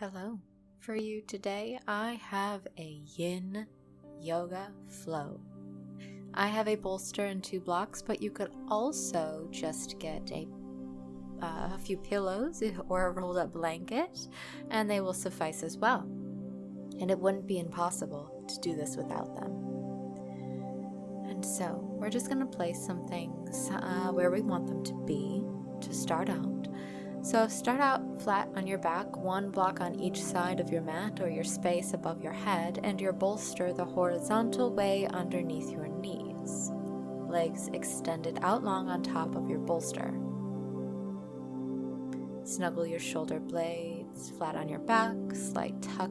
Hello. For you today, I have a Yin Yoga Flow. I have a bolster and 2 blocks, but you could also just get a few pillows or a rolled up blanket, and they will suffice as well. And it wouldn't be impossible to do this without them. And so we're just going to place some things where we want them to be to start out. So start out flat on your back, 1 block on each side of your mat or your space above your head, and your bolster the horizontal way underneath your knees. Legs extended out long on top of your bolster. Snuggle your shoulder blades flat on your back, slight tuck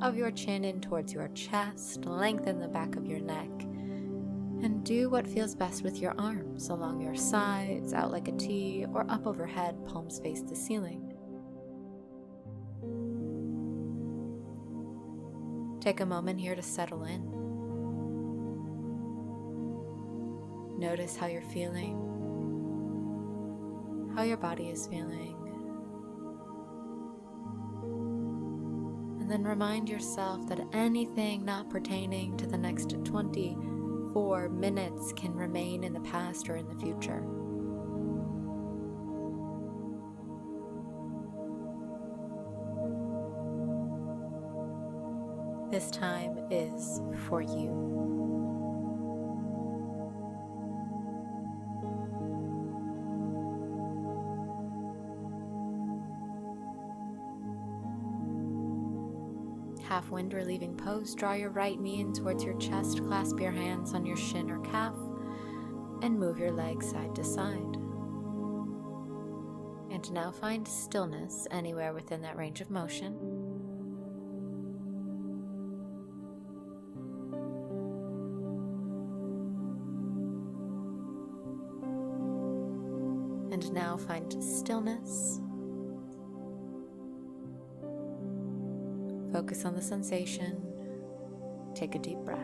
of your chin in towards your chest, lengthen the back of your neck, and do what feels best with your arms along your sides, out like a T, or up overhead, palms face the ceiling. Take a moment here to settle in. Notice how you're feeling, how your body is feeling. And then remind yourself that anything not pertaining to the next 24 minutes can remain in the past or in the future. This time is for you. Half wind relieving pose, draw your right knee in towards your chest, clasp your hands on your shin or calf, and move your legs side to side. And now find stillness anywhere within that range of motion. And now find stillness. Focus on the sensation. Take a deep breath.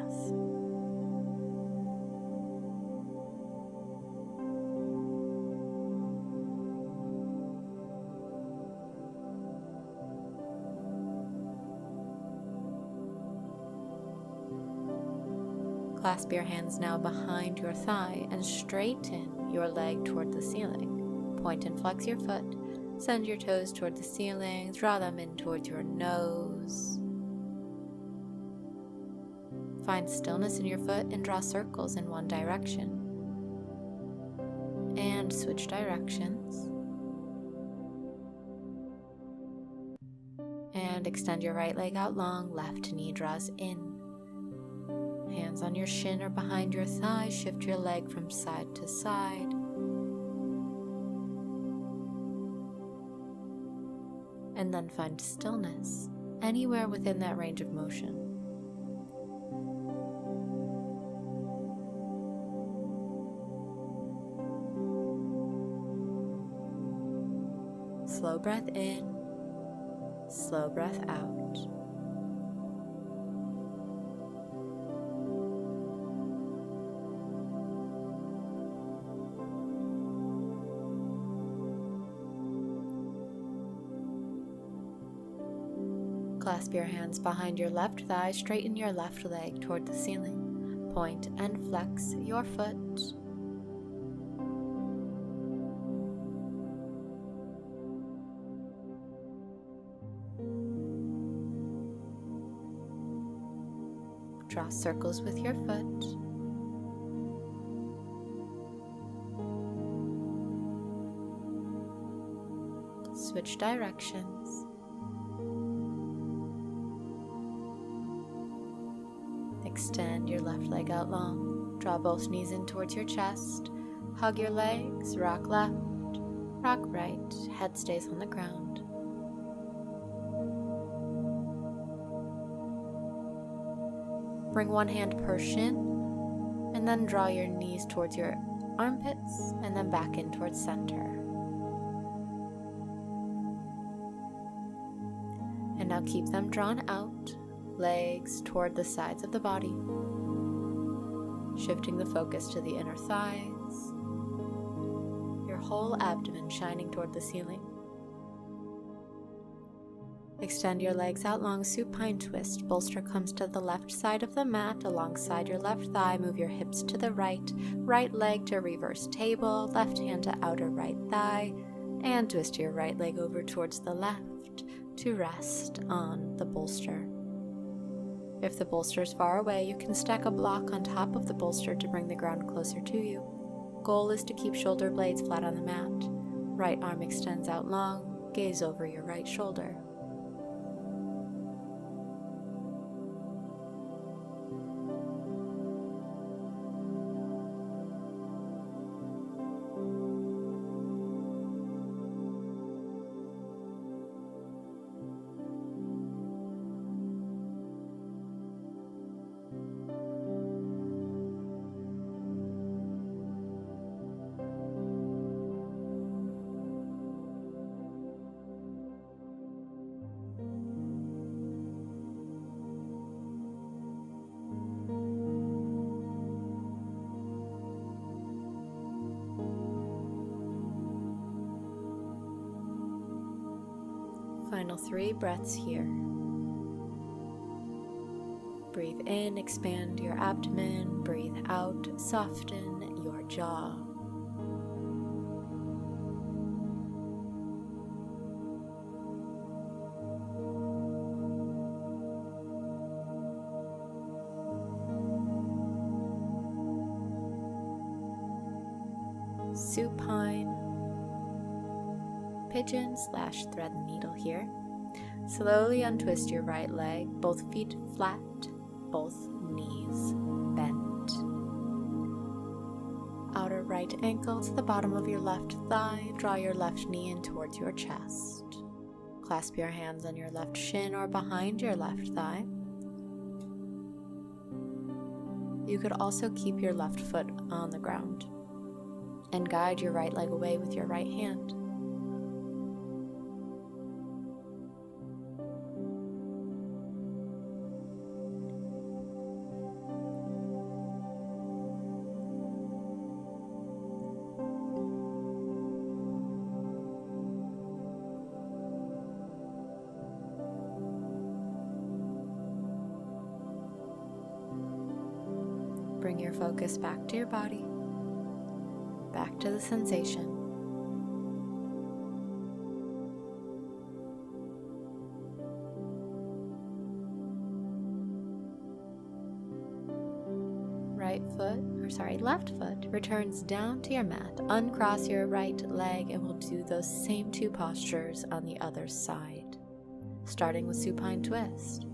Clasp your hands now behind your thigh and straighten your leg toward the ceiling. Point and flex your foot. Send your toes toward the ceiling, draw them in towards your nose. Find stillness in your foot and draw circles in one direction. And switch directions. And extend your right leg out long, left knee draws in. Hands on your shin or behind your thigh, shift your leg from side to side. And then find stillness anywhere within that range of motion. Slow breath in, slow breath out. Clasp your hands behind your left thigh, straighten your left leg toward the ceiling. Point and flex your foot. Draw circles with your foot. Switch directions. Extend your left leg out long. Draw both knees in towards your chest. Hug your legs. Rock left, rock right. Head stays on the ground. Bring one hand per shin, and then draw your knees towards your armpits, and then back in towards center. And now keep them drawn out. Legs toward the sides of the body, shifting the focus to the inner thighs, your whole abdomen shining toward the ceiling. Extend your legs out long, supine twist. Bolster comes to the left side of the mat alongside your left thigh. Move your hips to the right. Right leg to reverse table. Left hand to outer right thigh. And twist your right leg over towards the left to rest on the bolster. If the bolster is far away, you can stack a block on top of the bolster to bring the ground closer to you. Goal is to keep shoulder blades flat on the mat. Right arm extends out long. Gaze over your right shoulder. Final 3 breaths here. Breathe in, expand your abdomen. Breathe out, soften your jaw. Supine. Pigeon / thread the needle here. Slowly untwist your right leg, both feet flat, both knees bent. Outer right ankle to the bottom of your left thigh. Draw your left knee in towards your chest. Clasp your hands on your left shin or behind your left thigh. You could also keep your left foot on the ground and guide your right leg away with your right hand. Bring your focus back to your body, back to the sensation. Left foot returns down to your mat. Uncross your right leg and we'll do those same 2 postures on the other side. Starting with supine twist.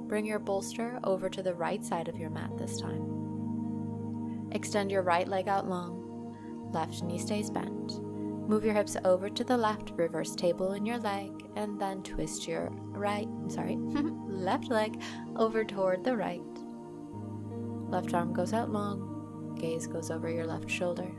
Bring your bolster over to the right side of your mat this time. Extend your right leg out long. Left knee stays bent. Move your hips over to the left, reverse table in your leg, and then twist your left leg over toward the right. Left arm goes out long. Gaze goes over your left shoulder.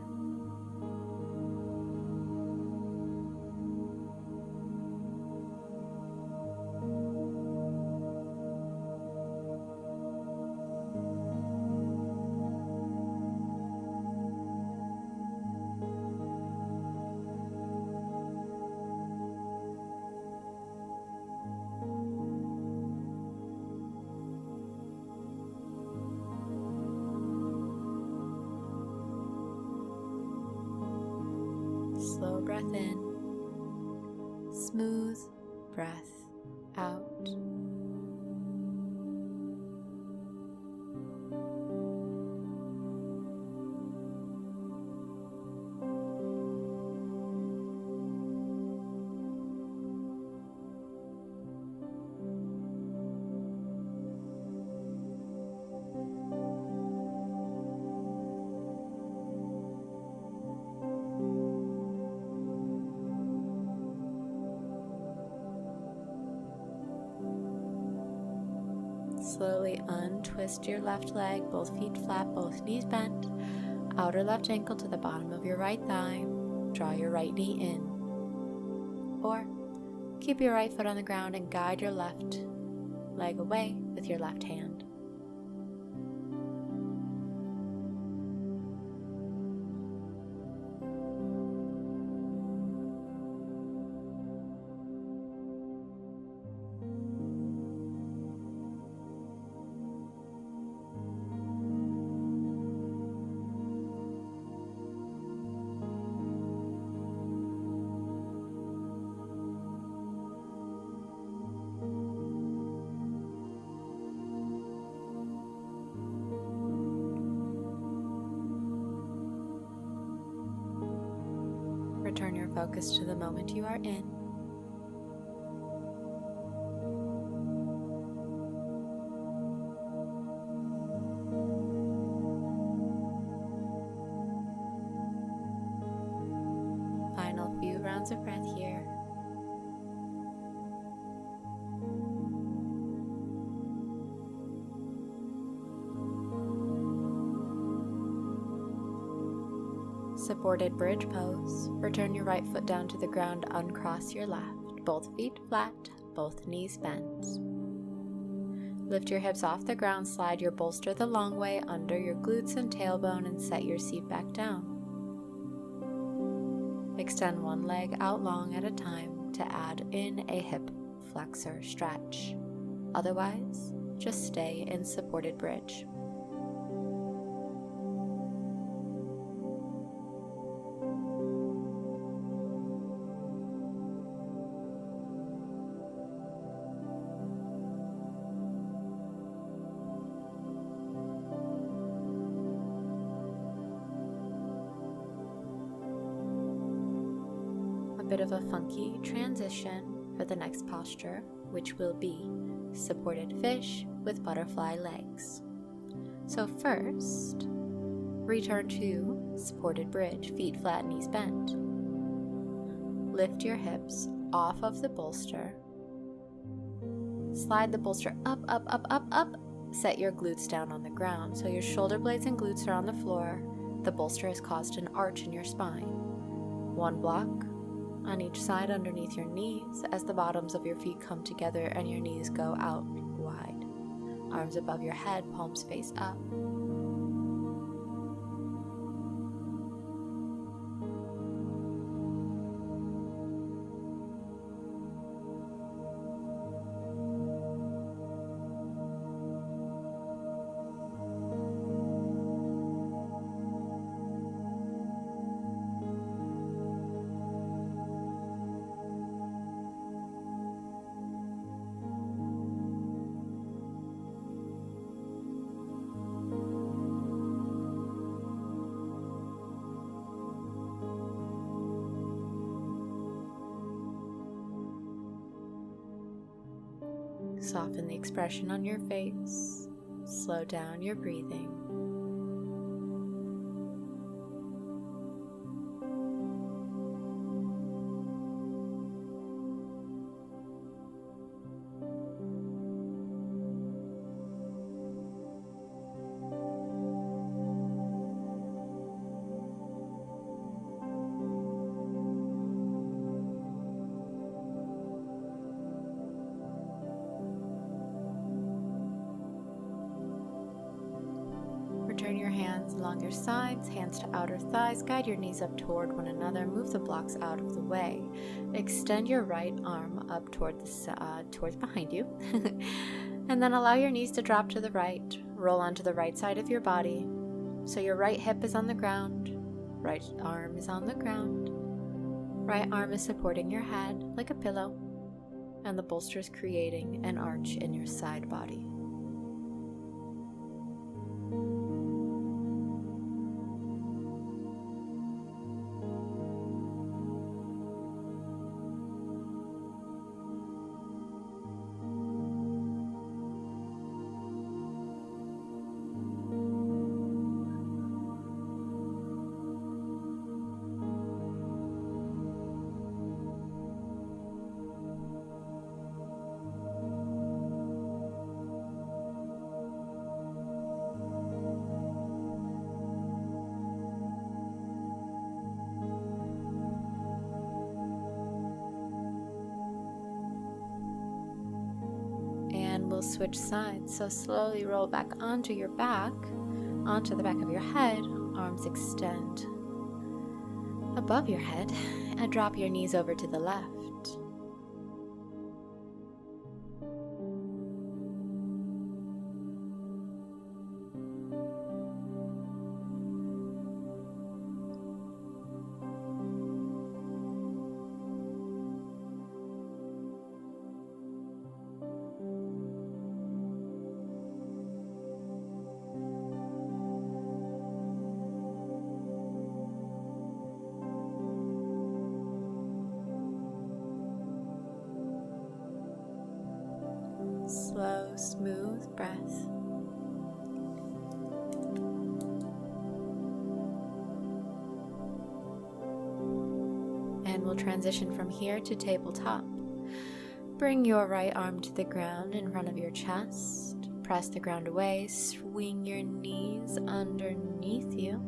Slow breath in, smooth breath out. Slowly untwist your left leg, both feet flat, both knees bent. Outer left ankle to the bottom of your right thigh. Draw your right knee in. Or keep your right foot on the ground and guide your left leg away with your left hand. return your focus to the moment you are in. Final few rounds of breath here. Supported bridge pose. Return your right foot down to the ground, uncross your left. Both feet flat, both knees bent. Lift your hips off the ground, slide your bolster the long way under your glutes and tailbone, and set your seat back down. Extend one leg out long at a time to add in a hip flexor stretch. Otherwise, just stay in supported bridge. Bit of a funky transition for the next posture, which will be supported fish with butterfly legs. So first, return to supported bridge, feet flat, knees bent. Lift your hips off of the bolster. Slide the bolster up, up, up, up, up. Set your glutes down on the ground. So your shoulder blades and glutes are on the floor. The bolster has caused an arch in your spine. One block on each side underneath your knees as the bottoms of your feet come together and your knees go out wide. Arms above your head, palms face up. Soften the expression on your face. Slow down your breathing. Turn your hands along your sides, hands to outer thighs. Guide your knees up toward one another. Move the blocks out of the way. Extend your right arm up towards behind you. And then allow your knees to drop to the right. Roll onto the right side of your body. So your right hip is on the ground. Right arm is on the ground. Right arm is supporting your head like a pillow. And the bolster is creating an arch in your side body. We'll switch sides, so slowly roll back onto your back, onto the back of your head. Arms extend above your head and drop your knees over to the left. Slow, smooth breath. And we'll transition from here to tabletop. Bring your right arm to the ground in front of your chest. Press the ground away. Swing your knees underneath you.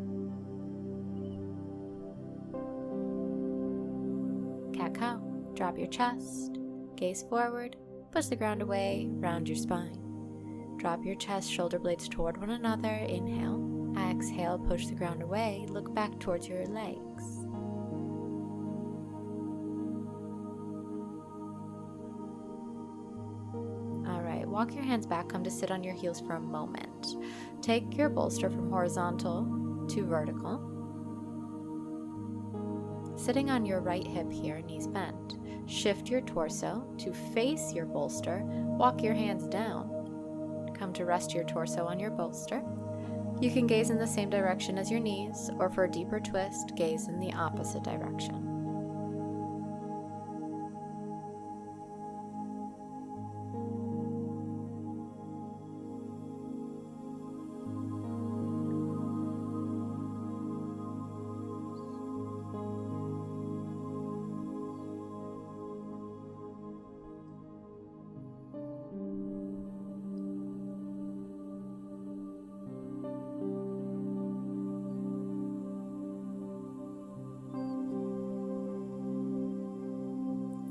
Cat-cow. Drop your chest. Gaze forward. Push the ground away. Round your spine. Drop your chest, shoulder blades toward one another. Inhale. Exhale. Push the ground away. Look back towards your legs. Walk your hands back, come to sit on your heels for a moment. Take your bolster from horizontal to vertical. Sitting on your right hip here, knees bent. Shift your torso to face your bolster. Walk your hands down. Come to rest your torso on your bolster. You can gaze in the same direction as your knees, or for a deeper twist, gaze in the opposite direction.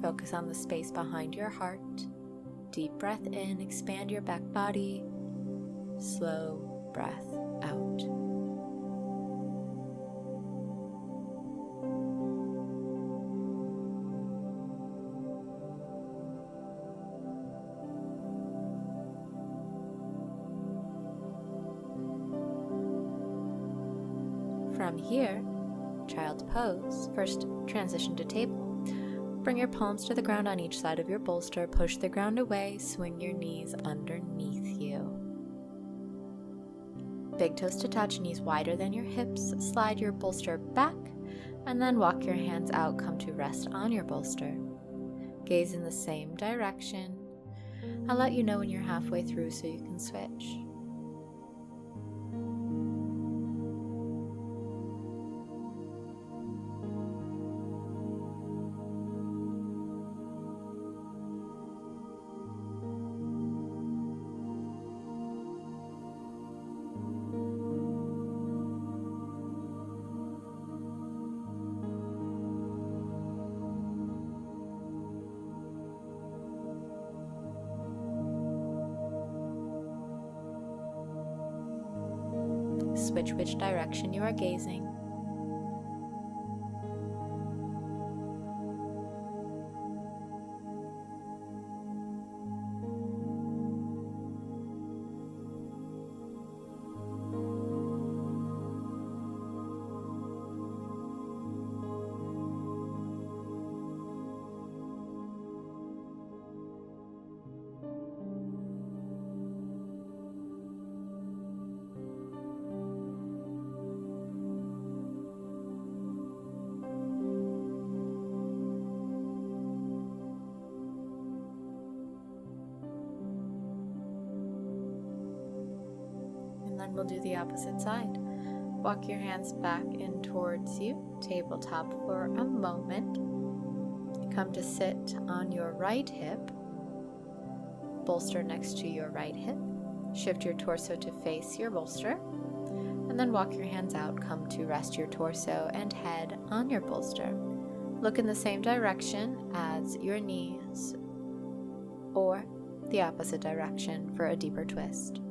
Focus on the space behind your heart. Deep breath in, expand your back body. Slow breath out. From here, child's pose. First, transition to table. Bring your palms to the ground on each side of your bolster. Push the ground away. Swing your knees underneath you. Big toes to touch, knees wider than your hips. Slide your bolster back, and then walk your hands out. Come to rest on your bolster. Gaze in the same direction. I'll let you know when you're halfway through so you can switch. Switch which direction you are gazing. Then we'll do the opposite side. Walk your hands back in towards you, tabletop for a moment. Come to sit on your right hip, bolster next to your right hip. Shift your torso to face your bolster, and then walk your hands out. Come to rest your torso and head on your bolster. Look in the same direction as your knees, or the opposite direction for a deeper twist.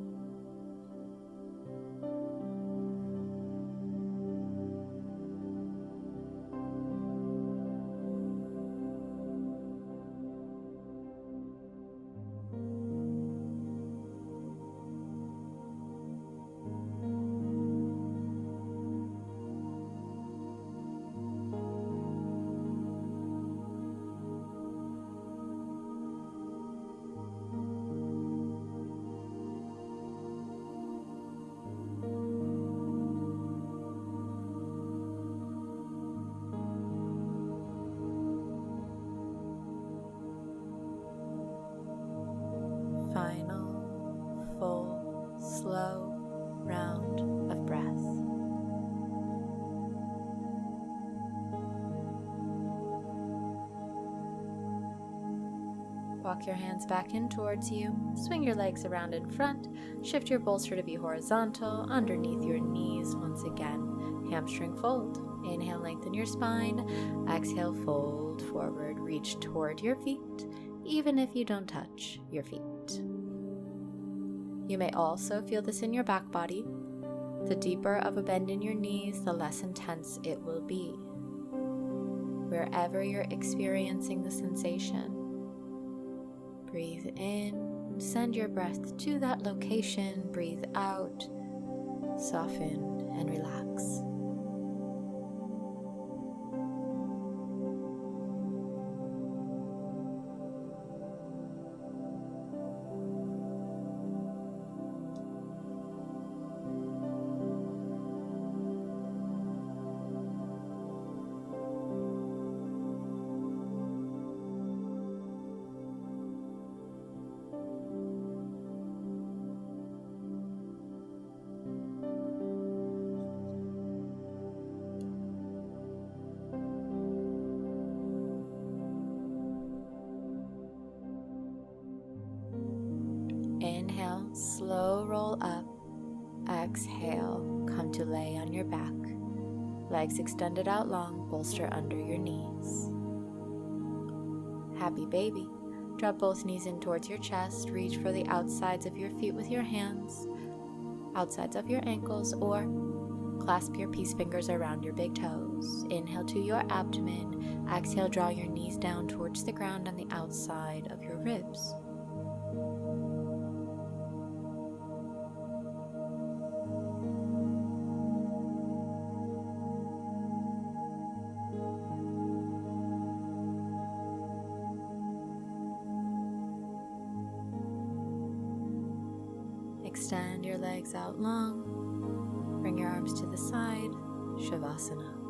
slow round of breath. Walk your hands back in towards you. Swing your legs around in front. Shift your bolster to be horizontal underneath your knees once again. Hamstring fold. Inhale, lengthen your spine. Exhale, fold forward. Reach toward your feet, even if you don't touch your feet. You may also feel this in your back body. The deeper of a bend in your knees, the less intense it will be. Wherever you're experiencing the sensation, breathe in, send your breath to that location. Breathe out, soften and relax. Inhale, slow roll up. Exhale, come to lay on your back. Legs extended out long, bolster under your knees. Happy baby. Drop both knees in towards your chest. Reach for the outsides of your feet with your hands, outsides of your ankles, or clasp your peace fingers around your big toes. Inhale to your abdomen. Exhale, draw your knees down towards the ground on the outside of your ribs. Extend your legs out long. Bring your arms to the side. Shavasana.